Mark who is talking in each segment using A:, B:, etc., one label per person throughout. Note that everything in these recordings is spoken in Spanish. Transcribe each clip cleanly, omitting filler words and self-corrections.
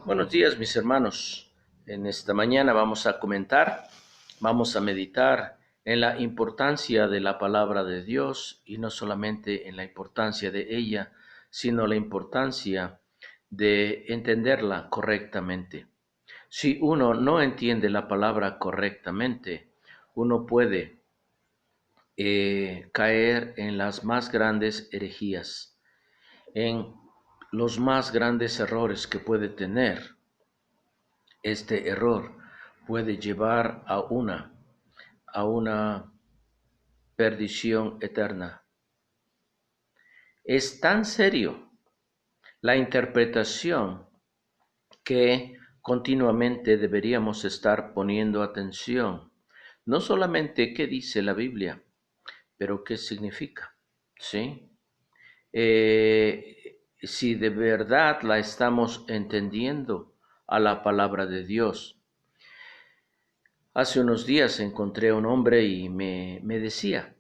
A: Buenos días, mis hermanos. En esta mañana vamos a meditar en la importancia de la palabra de Dios y no solamente en la importancia de ella, sino la importancia de entenderla correctamente. Si uno no entiende la palabra correctamente, uno puede caer en las más grandes herejías, en los más grandes errores que puede tener. Este error puede llevar a una perdición eterna. Es tan serio la interpretación que continuamente deberíamos estar poniendo atención. No solamente qué dice la Biblia, pero qué significa, ¿sí? Si de verdad la estamos entendiendo a la palabra de Dios. Hace unos días encontré a un hombre y me decía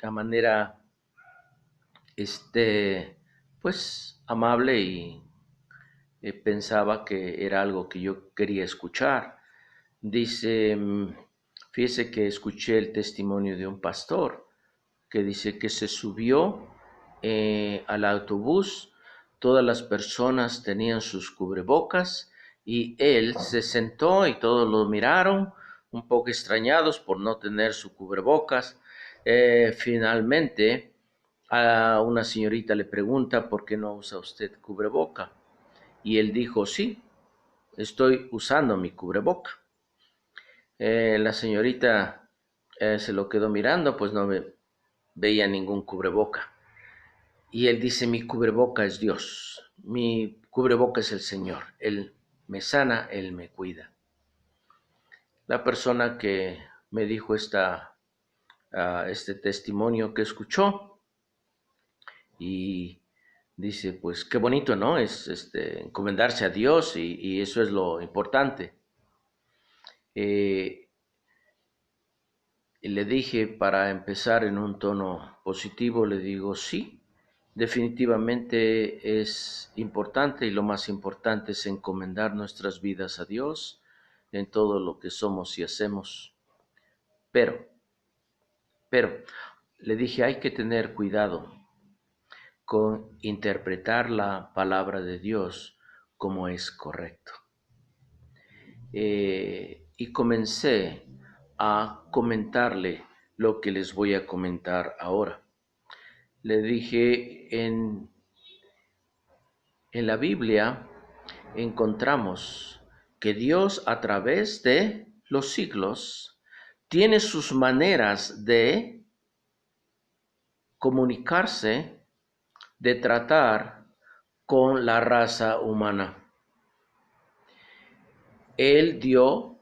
A: a manera, este, pues, amable y pensaba que era algo que yo quería escuchar. Dice, fíjese que escuché el testimonio de un pastor que dice que se subió al autobús, todas las personas tenían sus cubrebocas y él se sentó y todos lo miraron, un poco extrañados por no tener su cubrebocas. Finalmente, a una señorita le pregunta por qué no usa usted cubreboca y él dijo, sí, estoy usando mi cubreboca. La señorita se lo quedó mirando, pues no veía ningún cubreboca. Y él dice, mi cubreboca es Dios, mi cubreboca es el Señor, Él me sana, Él me cuida. La persona que me dijo este testimonio que escuchó y dice, pues qué bonito, ¿no? Es encomendarse a Dios y eso es lo importante. Eh, y le dije, para empezar en un tono positivo, le digo, sí, definitivamente es importante y lo más importante es encomendar nuestras vidas a Dios en todo lo que somos y hacemos. Pero, pero, le dije, hay que tener cuidado con interpretar la palabra de Dios como es correcto. Y comencé a comentarle lo que les voy a comentar ahora. Le dije, en la Biblia encontramos que Dios a través de los siglos tiene sus maneras de comunicarse, de tratar con la raza humana. Él dio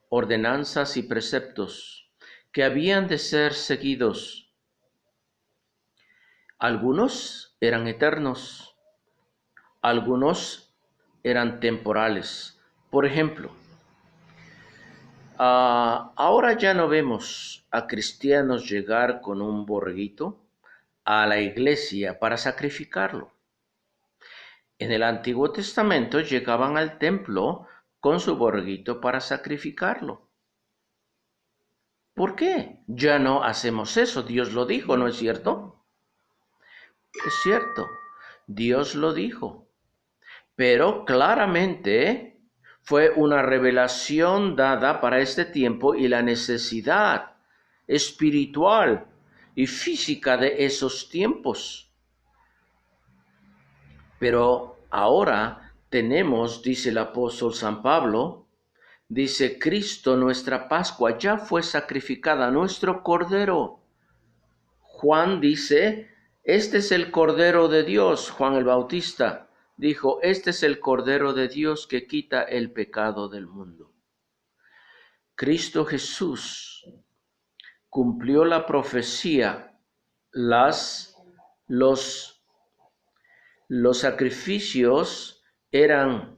A: ordenanzas y preceptos que habían de ser seguidos. Algunos eran eternos, algunos eran temporales. Por ejemplo, ahora ya no vemos a cristianos llegar con un borreguito a la iglesia para sacrificarlo. En el Antiguo Testamento llegaban al templo con su borreguito para sacrificarlo. ¿Por qué? Ya no hacemos eso. Dios lo dijo, ¿no es cierto? Es cierto, Dios lo dijo, pero claramente fue una revelación dada para este tiempo y la necesidad espiritual y física de esos tiempos. Pero ahora tenemos, dice el apóstol San Pablo, dice, Cristo, nuestra Pascua, ya fue sacrificada, nuestro Cordero. Juan dice, este es el Cordero de Dios. Juan el Bautista dijo, este es el Cordero de Dios que quita el pecado del mundo. Cristo Jesús cumplió la profecía, los, los sacrificios eran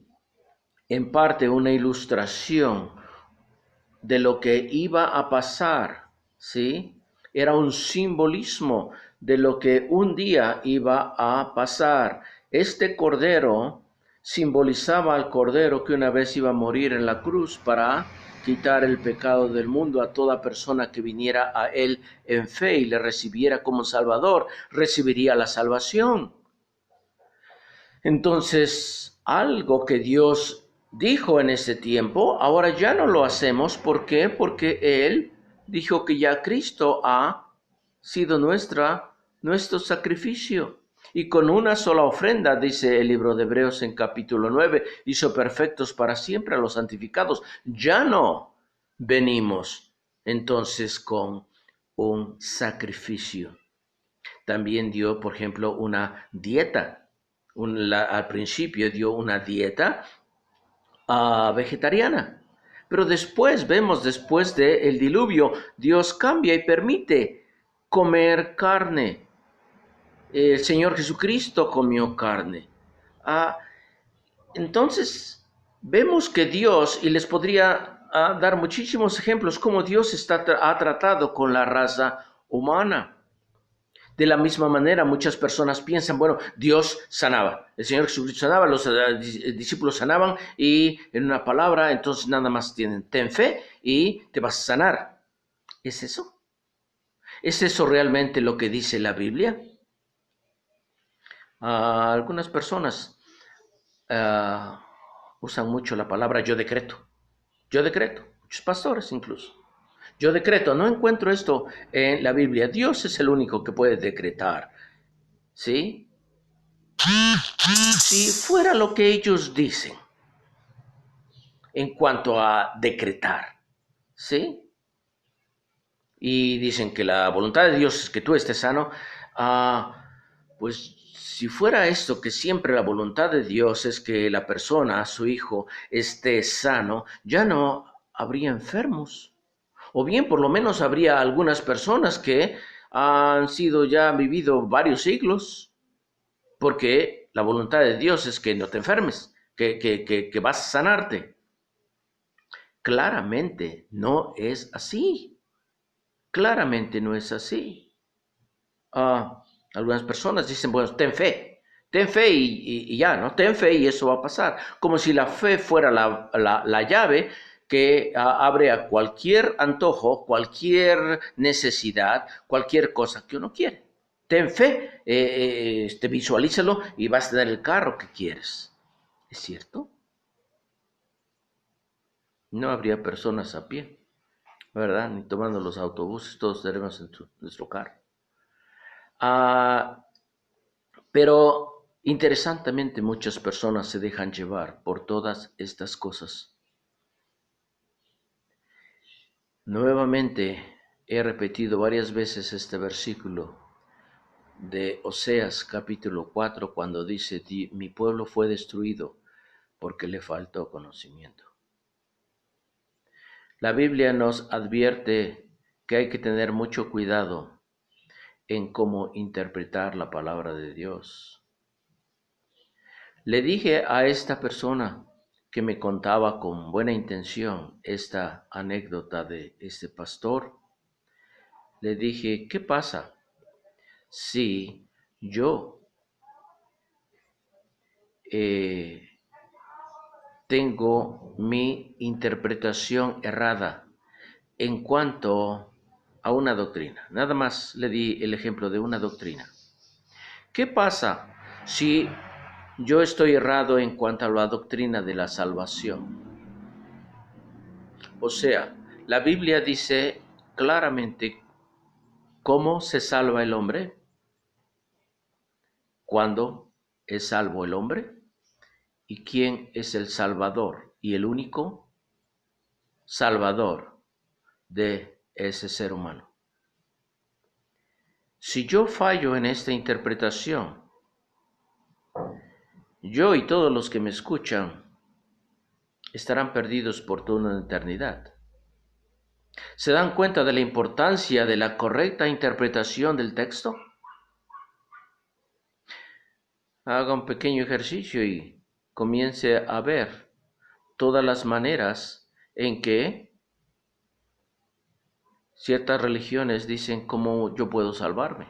A: en parte una ilustración de lo que iba a pasar, ¿sí? Era un simbolismo de lo que un día iba a pasar. Este cordero simbolizaba al cordero que una vez iba a morir en la cruz para quitar el pecado del mundo. A toda persona que viniera a él en fe y le recibiera como Salvador, recibiría la salvación. Entonces, algo que Dios dijo en ese tiempo, ahora ya no lo hacemos. ¿Por qué? Porque Él dijo que ya Cristo ha sido nuestro sacrificio. Y con una sola ofrenda, dice el libro de Hebreos en capítulo 9, hizo perfectos para siempre a los santificados. Ya no venimos entonces con un sacrificio. También dio, por ejemplo, una dieta. Al principio dio una dieta vegetariana. Pero después, después del diluvio, Dios cambia y permite comer carne. El Señor Jesucristo comió carne. Ah, entonces, vemos que Dios, y les podría dar muchísimos ejemplos, cómo Dios ha tratado con la raza humana. De la misma manera, muchas personas piensan, bueno, Dios sanaba, el Señor Jesucristo sanaba, los discípulos sanaban y en una palabra, entonces nada más ten fe y te vas a sanar. ¿Es eso? ¿Es eso realmente lo que dice la Biblia? Algunas personas usan mucho la palabra yo decreto, muchos pastores incluso. Yo decreto, no encuentro esto en la Biblia. Dios es el único que puede decretar, ¿sí? Si fuera lo que ellos dicen en cuanto a decretar, ¿sí? Y dicen que la voluntad de Dios es que tú estés sano, pues si fuera esto, que siempre la voluntad de Dios es que la persona, su hijo, esté sano, ya no habría enfermos. O bien por lo menos habría algunas personas que han vivido varios siglos, porque la voluntad de Dios es que no te enfermes, que vas a sanarte. Claramente no es así. Claramente no es así. Algunas personas dicen, bueno, ten fe y ya, ¿no? Ten fe y eso va a pasar. Como si la fe fuera la llave que abre a cualquier antojo, cualquier necesidad, cualquier cosa que uno quiere. Ten fe, visualízalo y vas a tener el carro que quieres. ¿Es cierto? No habría personas a pie, ¿verdad? Ni tomando los autobuses, todos tenemos en nuestro carro. Pero interesantemente muchas personas se dejan llevar por todas estas cosas. Nuevamente he repetido varias veces este versículo de Oseas capítulo 4 cuando dice, mi pueblo fue destruido porque le faltó conocimiento. La Biblia nos advierte que hay que tener mucho cuidado en cómo interpretar la palabra de Dios. Le dije a esta persona que me contaba con buena intención esta anécdota de este pastor, le dije, ¿qué pasa si yo tengo mi interpretación errada en cuanto a una doctrina? Nada más le di el ejemplo de una doctrina. ¿Qué pasa si yo estoy errado en cuanto a la doctrina de la salvación? O sea, la Biblia dice claramente cómo se salva el hombre, cuándo es salvo el hombre y quién es el Salvador y el único Salvador de ese ser humano. Si yo fallo en esta interpretación, yo y todos los que me escuchan estarán perdidos por toda una eternidad. ¿Se dan cuenta de la importancia de la correcta interpretación del texto? Haga un pequeño ejercicio y comience a ver todas las maneras en que ciertas religiones dicen cómo yo puedo salvarme.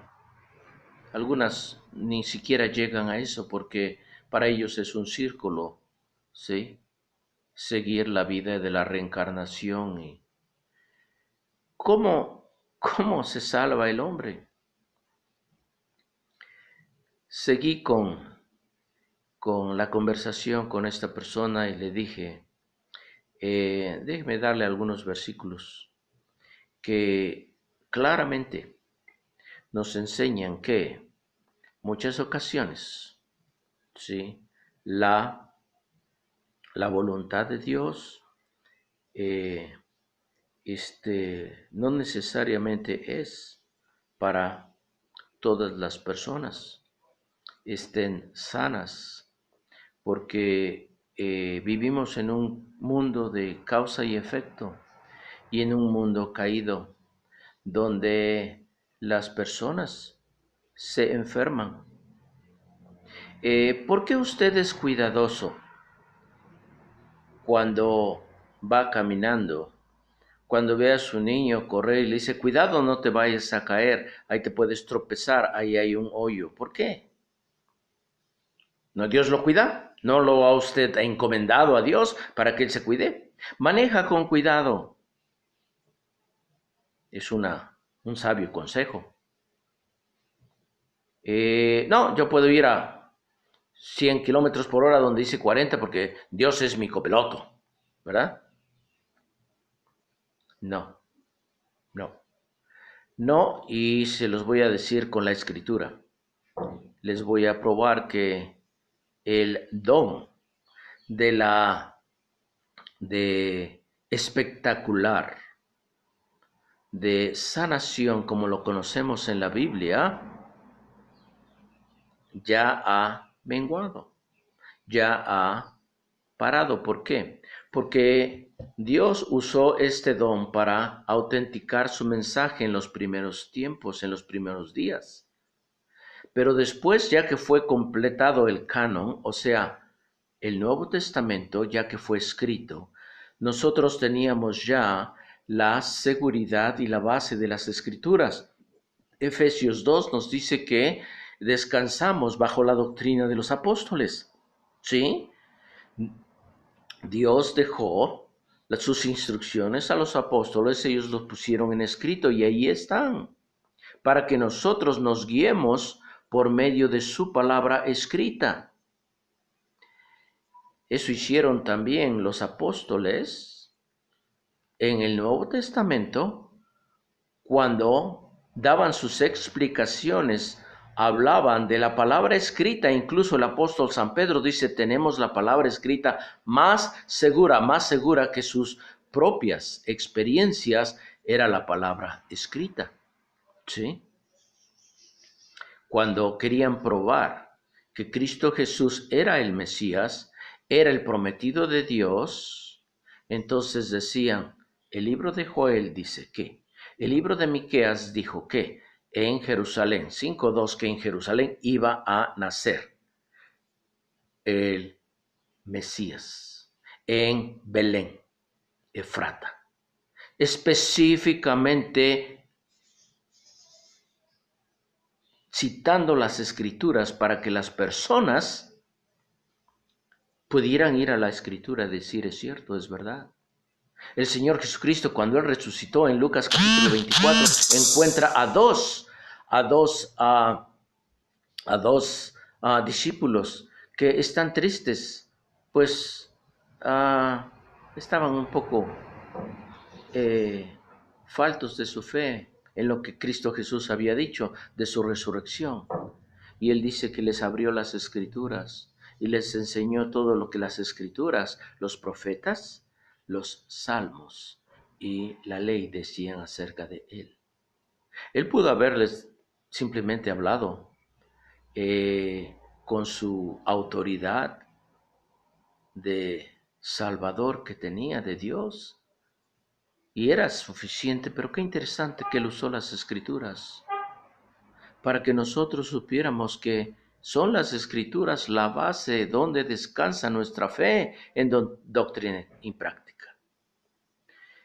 A: Algunas ni siquiera llegan a eso porque para ellos es un círculo, ¿sí? Seguir la vida de la reencarnación y cómo se salva el hombre. Seguí con la conversación con esta persona y le dije, déjeme darle algunos versículos que claramente nos enseñan que muchas ocasiones, ¿sí? la, la voluntad de Dios eh, no necesariamente es para todas las personas estén sanas, porque vivimos en un mundo de causa y efecto y en un mundo caído donde las personas se enferman. ¿Por qué usted es cuidadoso cuando va caminando? Cuando ve a su niño correr y le dice, cuidado, no te vayas a caer, ahí te puedes tropezar, ahí hay un hoyo. ¿Por qué? ¿No Dios lo cuida? ¿No lo ha usted encomendado a Dios para que Él se cuide? Maneja con cuidado. Es un sabio consejo. No, yo puedo ir a 100 kilómetros por hora donde dice 40 porque Dios es mi copiloto, ¿verdad? No, no. No, y se los voy a decir con la escritura. Les voy a probar que el don de de espectacular, de sanación como lo conocemos en la Biblia, ya ha menguado, ya ha parado. ¿Por qué? Porque Dios usó este don para autenticar su mensaje en los primeros tiempos, en los primeros días. Pero después, ya que fue completado el canon, o sea, el Nuevo Testamento, ya que fue escrito, nosotros teníamos ya la seguridad y la base de las Escrituras. Efesios 2 nos dice que descansamos bajo la doctrina de los apóstoles. ¿Sí? Dios dejó sus instrucciones a los apóstoles, ellos los pusieron en escrito y ahí están, para que nosotros nos guiemos por medio de su palabra escrita. Eso hicieron también los apóstoles en el Nuevo Testamento cuando daban sus explicaciones, hablaban de la palabra escrita. Incluso el apóstol San Pedro dice, tenemos la palabra escrita más segura que sus propias experiencias, era la palabra escrita. ¿Sí? Cuando querían probar que Cristo Jesús era el Mesías, era el prometido de Dios, entonces decían, el libro de Joel dice que, el libro de Miqueas dijo que en Jerusalén, 5:2, que en Jerusalén iba a nacer el Mesías, en Belén, Efrata. Específicamente citando las escrituras para que las personas pudieran ir a la escritura y decir, es cierto, es verdad. El Señor Jesucristo, cuando Él resucitó en Lucas capítulo 24, encuentra a dos discípulos que están tristes, pues estaban un poco faltos de su fe en lo que Cristo Jesús había dicho de su resurrección. Y Él dice que les abrió las escrituras y les enseñó todo lo que las escrituras, los profetas, los salmos y la ley decían acerca de Él. Él pudo haberles simplemente hablado con su autoridad de Salvador que tenía de Dios, y era suficiente, pero qué interesante que Él usó las escrituras para que nosotros supiéramos que son las escrituras la base donde descansa nuestra fe en doctrina y práctica.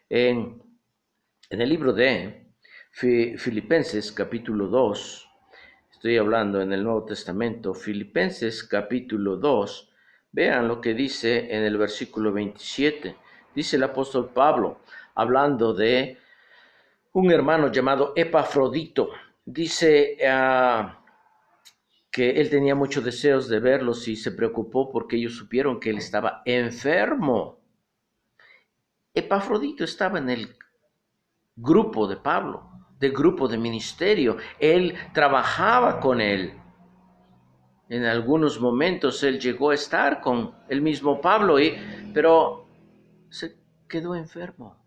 A: En el libro de Filipenses capítulo 2, Estoy hablando en el Nuevo Testamento, Filipenses capítulo 2. Vean lo que dice en el versículo 27. Dice el apóstol Pablo, hablando de un hermano llamado Epafrodito. Dice que él tenía muchos deseos de verlos y se preocupó porque ellos supieron que él estaba enfermo. Epafrodito estaba en el grupo de Pablo, del grupo de ministerio. Él trabajaba con él. En algunos momentos él llegó a estar con el mismo Pablo, pero se quedó enfermo.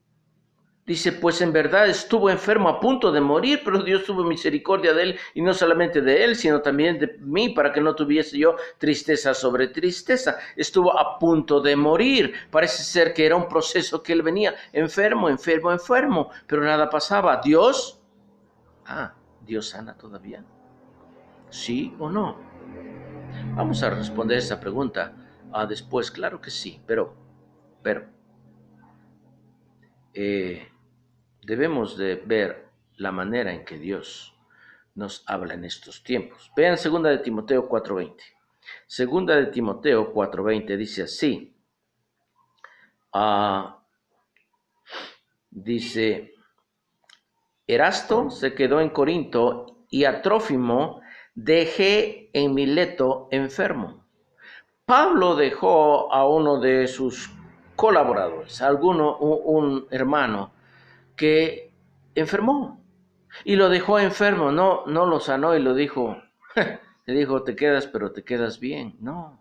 A: Dice, pues en verdad estuvo enfermo a punto de morir, pero Dios tuvo misericordia de él, y no solamente de él, sino también de mí, para que no tuviese yo tristeza sobre tristeza. Estuvo a punto de morir. Parece ser que era un proceso que él venía enfermo, pero nada pasaba. ¿Dios? ¿Dios sana todavía? ¿Sí o no? Vamos a responder esa pregunta después. Claro que sí, pero eh, debemos de ver la manera en que Dios nos habla en estos tiempos. Vean 2 de Timoteo 4:20. 2 de Timoteo 4:20 dice así. Dice, Erasto se quedó en Corinto y a Trófimo dejé en Mileto enfermo. Pablo dejó a uno de sus colaboradores, un hermano, que enfermó y lo dejó enfermo. No lo sanó y lo dijo, le dijo, te quedas, pero te quedas bien. No,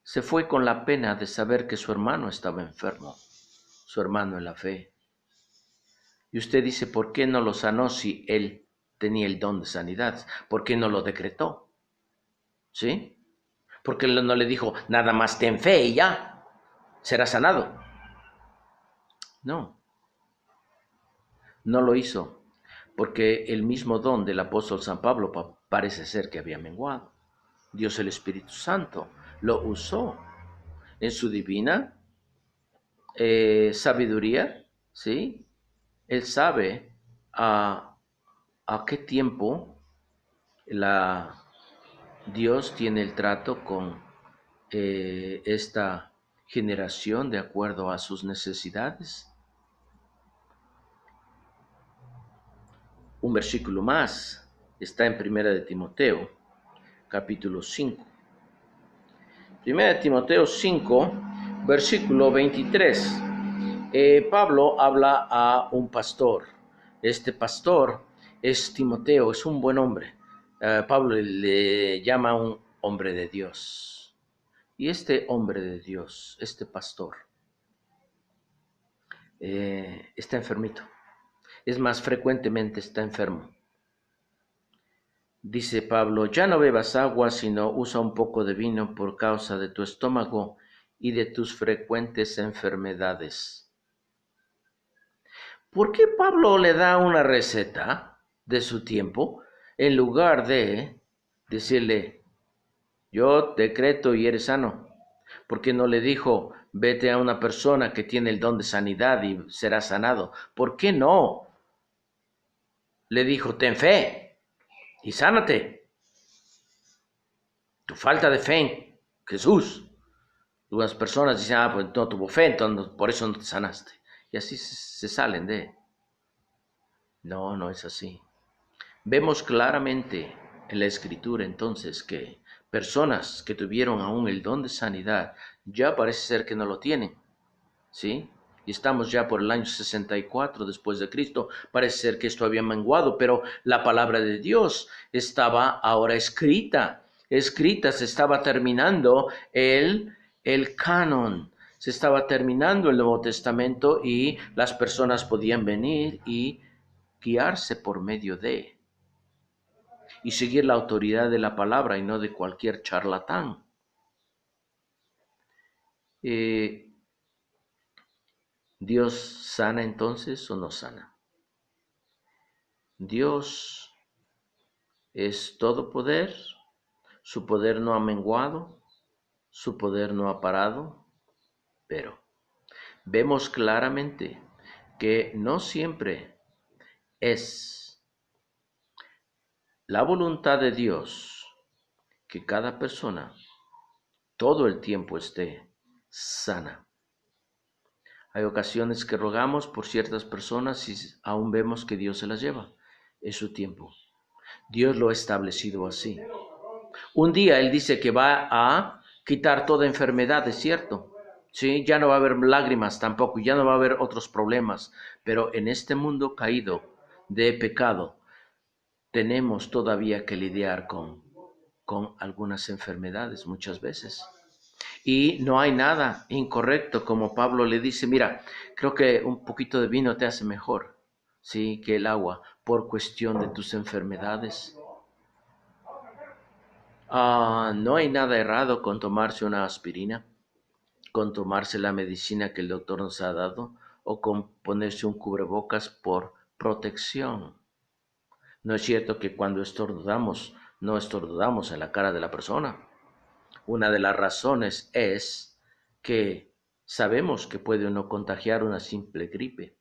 A: se fue con la pena de saber que su hermano estaba enfermo, su hermano en la fe. Y usted dice, ¿por qué no lo sanó si él tenía el don de sanidad? ¿Por qué no lo decretó? ¿Sí? Porque no le dijo, nada más ten fe y ya, será sanado. No, no lo hizo, porque el mismo don del apóstol San Pablo parece ser que había menguado. Dios el Espíritu Santo lo usó en su divina sabiduría, ¿sí? Él sabe a qué tiempo Dios tiene el trato con esta generación de acuerdo a sus necesidades. Un versículo más está en 1 de Timoteo, capítulo 5. 1 de Timoteo 5, versículo 23. Pablo habla a un pastor. Este pastor es Timoteo, es un buen hombre. Pablo le llama un hombre de Dios. Y este hombre de Dios, este pastor, está enfermito. Es más, frecuentemente está enfermo. Dice Pablo, ya no bebas agua, sino usa un poco de vino por causa de tu estómago y de tus frecuentes enfermedades. ¿Por qué Pablo le da una receta de su tiempo en lugar de decirle, yo decreto y eres sano? ¿Por qué no le dijo, vete a una persona que tiene el don de sanidad y serás sanado? ¿Por qué no le dijo, ten fe y sánate? Tu falta de fe en Jesús. Algunas personas dicen, pues no tuvo fe, entonces por eso no te sanaste. Y así se salen de. No es así. Vemos claramente en la Escritura entonces que personas que tuvieron aún el don de sanidad ya parece ser que no lo tienen, ¿sí? Y estamos ya por el año 64 después de Cristo. Parece ser que esto había menguado, pero la palabra de Dios estaba ahora escrita, se estaba terminando el canon, se estaba terminando el Nuevo Testamento y las personas podían venir y guiarse por medio de y seguir la autoridad de la palabra y no de cualquier charlatán. ¿Dios sana entonces o no sana? Dios es todo poder, su poder no ha menguado, su poder no ha parado, pero vemos claramente que no siempre es la voluntad de Dios, que cada persona todo el tiempo esté sana. Hay ocasiones que rogamos por ciertas personas y aún vemos que Dios se las lleva. Es su tiempo. Dios lo ha establecido así. Un día Él dice que va a quitar toda enfermedad, es cierto. Sí, ya no va a haber lágrimas tampoco, ya no va a haber otros problemas. Pero en este mundo caído de pecado, tenemos todavía que lidiar con algunas enfermedades muchas veces. Y no hay nada incorrecto, como Pablo le dice, mira, creo que un poquito de vino te hace mejor, sí, que el agua, por cuestión de tus enfermedades. No hay nada errado con tomarse una aspirina, con tomarse la medicina que el doctor nos ha dado, o con ponerse un cubrebocas por protección. No es cierto que cuando estornudamos, no estornudamos en la cara de la persona. Una de las razones es que sabemos que puede uno contagiar una simple gripe.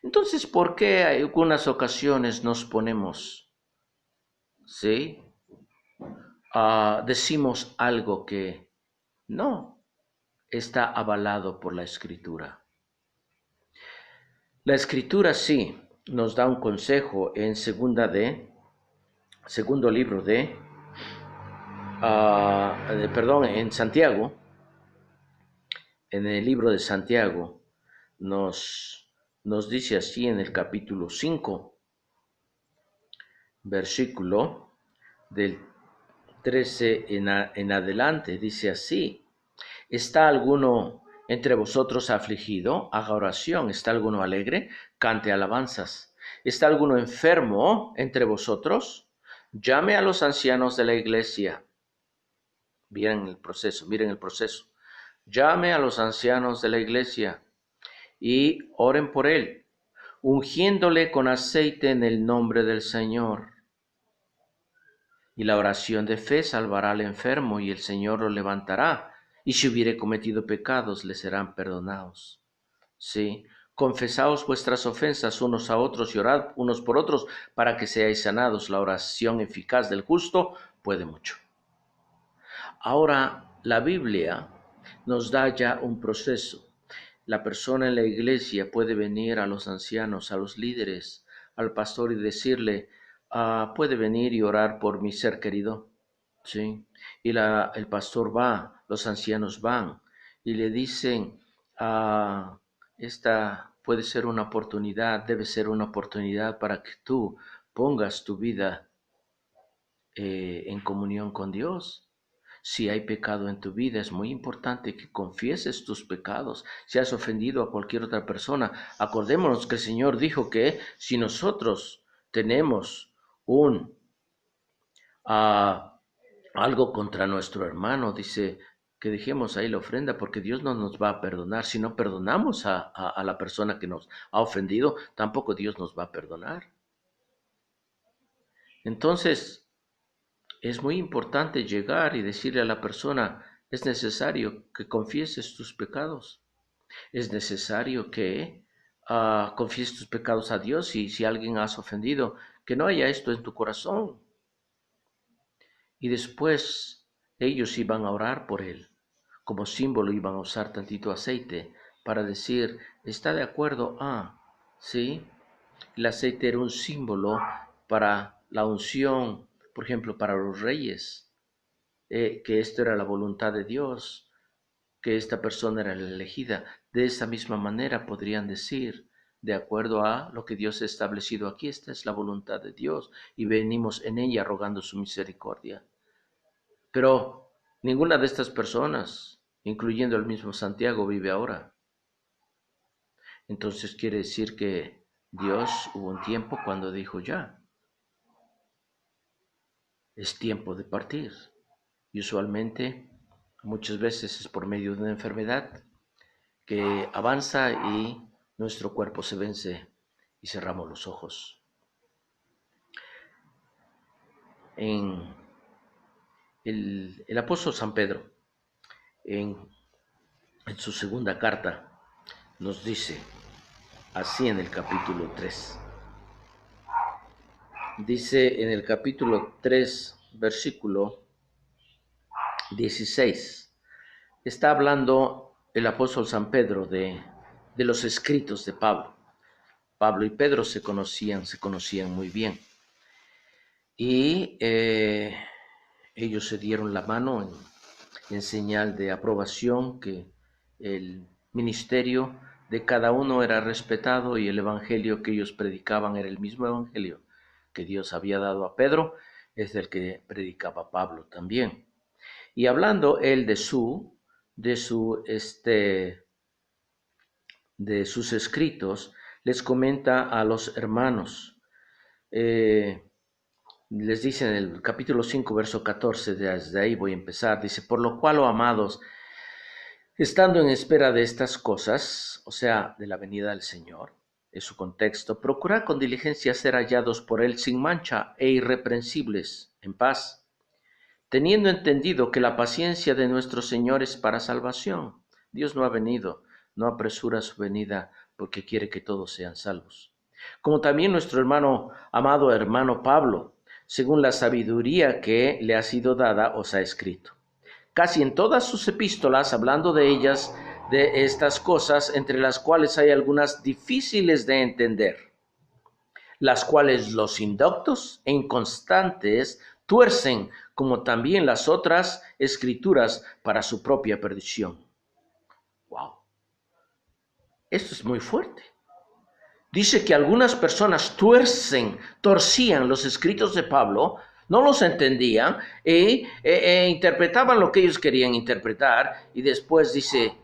A: Entonces, ¿por qué en algunas ocasiones nos ponemos, sí? Decimos algo que no está avalado por la Escritura. La Escritura sí nos da un consejo en segundo libro en Santiago, en el libro de Santiago, nos dice así en el capítulo 5, versículo del 13 en adelante, dice así: ¿Está alguno entre vosotros afligido? Haga oración. ¿Está alguno alegre? Cante alabanzas. ¿Está alguno enfermo entre vosotros? Llame a los ancianos de la iglesia. Miren el proceso, miren el proceso. Llame a los ancianos de la iglesia y oren por él, ungiéndole con aceite en el nombre del Señor. Y la oración de fe salvará al enfermo, y el Señor lo levantará. Y si hubiere cometido pecados, le serán perdonados. Sí, confesaos vuestras ofensas unos a otros y orad unos por otros para que seáis sanados. La oración eficaz del justo puede mucho. Ahora, la Biblia nos da ya un proceso. La persona en la iglesia puede venir a los ancianos, a los líderes, al pastor y decirle, puede venir y orar por mi ser querido. ¿Sí? Y el pastor va, los ancianos van y le dicen, esta puede ser una oportunidad, debe ser una oportunidad para que tú pongas tu vida en comunión con Dios. Si hay pecado en tu vida, es muy importante que confieses tus pecados. Si has ofendido a cualquier otra persona, acordémonos que el Señor dijo que si nosotros tenemos algo contra nuestro hermano, dice que dejemos ahí la ofrenda porque Dios no nos va a perdonar. Si no perdonamos a la persona que nos ha ofendido, tampoco Dios nos va a perdonar. Entonces, es muy importante llegar y decirle a la persona, es necesario que confieses tus pecados, es necesario que confieses tus pecados a Dios, y si alguien has ofendido, que no haya esto en tu corazón. Y después ellos iban a orar por él. Como símbolo iban a usar tantito aceite para decir, ¿está de acuerdo? Sí. El aceite era un símbolo para la unción, por ejemplo, para los reyes, que esto era la voluntad de Dios, que esta persona era la elegida. De esa misma manera podrían decir, de acuerdo a lo que Dios ha establecido aquí, esta es la voluntad de Dios y venimos en ella rogando su misericordia. Pero ninguna de estas personas, incluyendo el mismo Santiago, vive ahora. Entonces quiere decir que Dios hubo un tiempo cuando dijo ya, es tiempo de partir. Y usualmente, muchas veces es por medio de una enfermedad que avanza y nuestro cuerpo se vence y cerramos los ojos. En el apóstol San Pedro, en su segunda carta, nos dice así en el capítulo 3. Dice en el capítulo 3, versículo 16. Está hablando el apóstol San Pedro de los escritos de Pablo. Pablo y Pedro se conocían muy bien. Y ellos se dieron la mano en señal de aprobación, que el ministerio de cada uno era respetado y el evangelio que ellos predicaban era el mismo evangelio que Dios había dado a Pedro, es el que predicaba Pablo también. Y hablando él de sus escritos, les comenta a los hermanos, les dice en el capítulo 5, verso 14, desde ahí voy a empezar, dice: por lo cual, oh amados, estando en espera de estas cosas, o sea, de la venida del Señor, es su contexto, procurad con diligencia ser hallados por Él sin mancha e irreprensibles, en paz, teniendo entendido que la paciencia de nuestro Señor es para salvación. Dios no ha venido, no apresura su venida, porque quiere que todos sean salvos. Como también nuestro amado hermano Pablo, según la sabiduría que le ha sido dada, os ha escrito. Casi en todas sus epístolas, hablando de ellas, de estas cosas, entre las cuales hay algunas difíciles de entender, las cuales los indoctos e inconstantes tuercen, como también las otras escrituras, para su propia perdición. Wow, esto es muy fuerte. Dice que algunas personas torcían los escritos de Pablo, no los entendían e interpretaban lo que ellos querían interpretar, y después dice,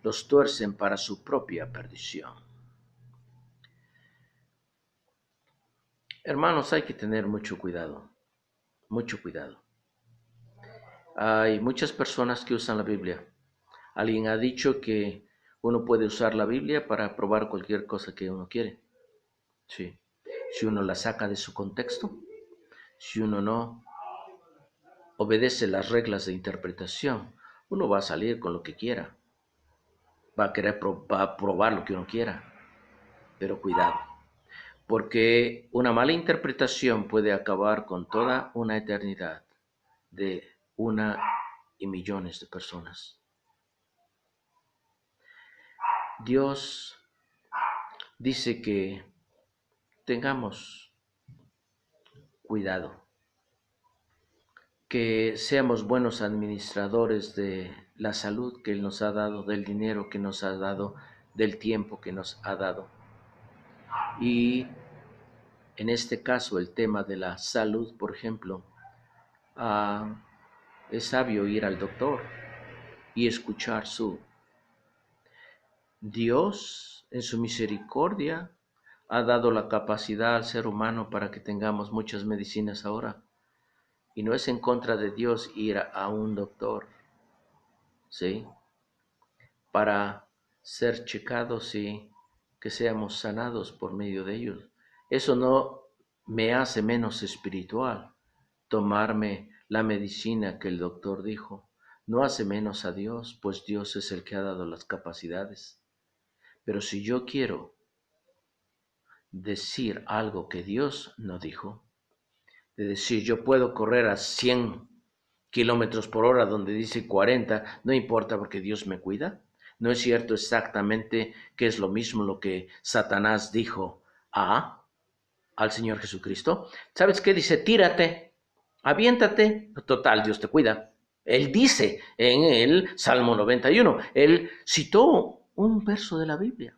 A: los tuercen para su propia perdición. Hermanos, hay que tener mucho cuidado, mucho cuidado. Hay muchas personas que usan la Biblia. Alguien ha dicho que uno puede usar la Biblia para probar cualquier cosa que uno quiere. Sí. Si uno la saca de su contexto, si uno no obedece las reglas de interpretación, uno va a salir con lo que quiera. Va a querer probar lo que uno quiera. Pero cuidado, porque una mala interpretación puede acabar con toda una eternidad de una y millones de personas. Dios dice que tengamos cuidado, que seamos buenos administradores de la salud que Él nos ha dado, del dinero que nos ha dado, del tiempo que nos ha dado. Y en este caso, el tema de la salud, por ejemplo, es sabio ir al doctor y escuchar Dios, en su misericordia, ha dado la capacidad al ser humano para que tengamos muchas medicinas ahora. Y no es en contra de Dios ir a un doctor, ¿sí? Para ser checados y que seamos sanados por medio de ellos. Eso no me hace menos espiritual. Tomarme la medicina que el doctor dijo no hace menos a Dios, pues Dios es el que ha dado las capacidades. Pero si yo quiero decir algo que Dios no dijo, de decir yo puedo correr a 100 kilómetros por hora donde dice 40, no importa porque Dios me cuida. No es cierto exactamente que es lo mismo lo que Satanás dijo al Señor Jesucristo. ¿Sabes qué dice? Tírate, aviéntate, total, Dios te cuida. Él dice en el Salmo 91, él citó un verso de la Biblia.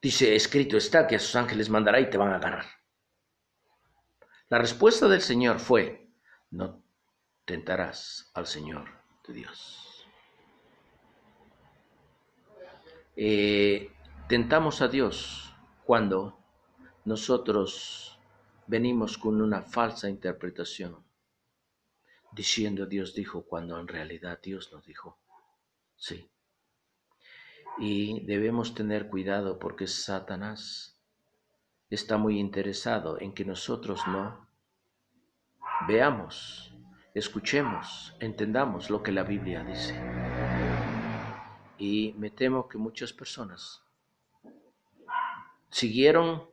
A: Dice, escrito está que a sus ángeles mandará y te van a agarrar. La respuesta del Señor fue, no tentarás al Señor tu Dios. Tentamos a Dios cuando nosotros venimos con una falsa interpretación, diciendo Dios dijo cuando en realidad Dios no dijo. Sí. Y debemos tener cuidado porque Satanás está muy interesado en que nosotros no veamos, escuchemos, entendamos lo que la Biblia dice. Y me temo que muchas personas siguieron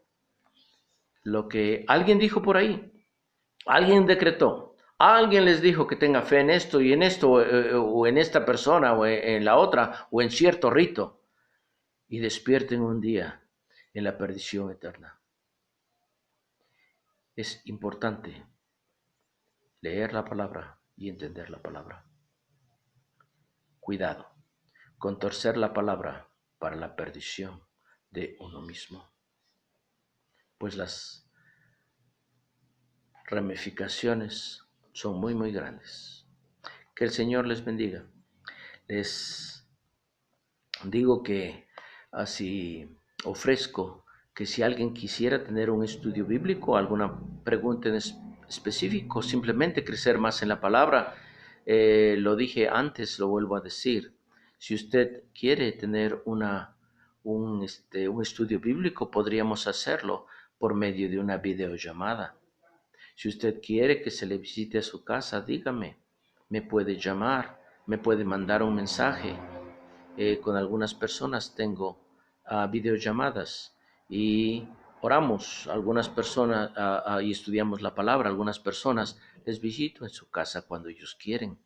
A: lo que alguien dijo por ahí, alguien decretó, alguien les dijo que tenga fe en esto, o en esta persona, o en la otra, o en cierto rito, y despierten un día en la perdición eterna. Es importante leer la palabra y entender la palabra. Cuidado con torcer la palabra para la perdición de uno mismo, pues las ramificaciones son muy, muy grandes. Que el Señor les bendiga. Les digo que así ofrezco que si alguien quisiera tener un estudio bíblico, alguna pregunta en específico, simplemente crecer más en la palabra, lo dije antes, lo vuelvo a decir. Si usted quiere tener un estudio bíblico, podríamos hacerlo por medio de una videollamada. Si usted quiere que se le visite a su casa, dígame, me puede llamar, me puede mandar un mensaje. Con algunas personas tengo videollamadas y oramos. Algunas personas y estudiamos la palabra. Algunas personas les visito en su casa cuando ellos quieren.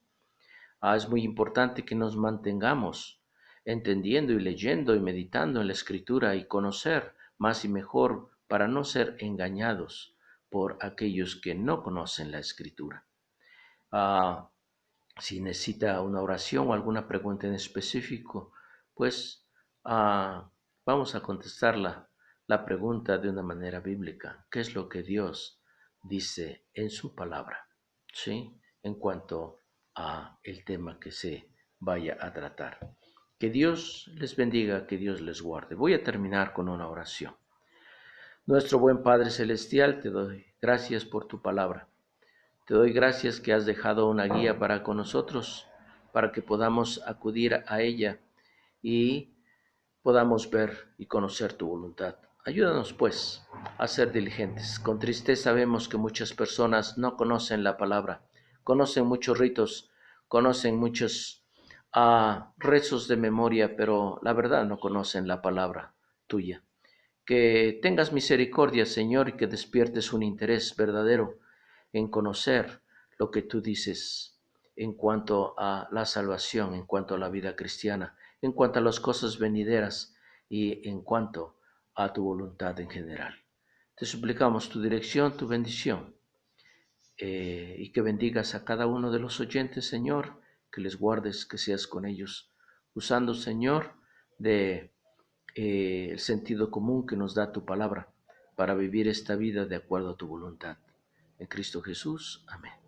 A: Es muy importante que nos mantengamos entendiendo y leyendo y meditando en la escritura y conocer más y mejor para no ser engañados por aquellos que no conocen la escritura. Ah, si necesita una oración o alguna pregunta en específico, pues vamos a contestar la pregunta de una manera bíblica. ¿Qué es lo que Dios dice en su palabra? ¿Sí? En cuanto a el tema que se vaya a tratar. Que Dios les bendiga, que Dios les guarde. Voy a terminar con una oración. Nuestro buen Padre Celestial, te doy gracias por tu palabra. Te doy gracias que has dejado una guía para con nosotros, para que podamos acudir a ella y podamos ver y conocer tu voluntad. Ayúdanos, pues, a ser diligentes. Con tristeza vemos que muchas personas no conocen la palabra, conocen muchos ritos, conocen muchos rezos de memoria, pero la verdad no conocen la palabra tuya. Que tengas misericordia, Señor, y que despiertes un interés verdadero en conocer lo que tú dices en cuanto a la salvación, en cuanto a la vida cristiana, en cuanto a las cosas venideras y en cuanto a tu voluntad en general. Te suplicamos tu dirección, tu bendición, y que bendigas a cada uno de los oyentes, Señor, que les guardes, que seas con ellos, usando, Señor, de el sentido común que nos da tu palabra para vivir esta vida de acuerdo a tu voluntad. En Cristo Jesús. Amén.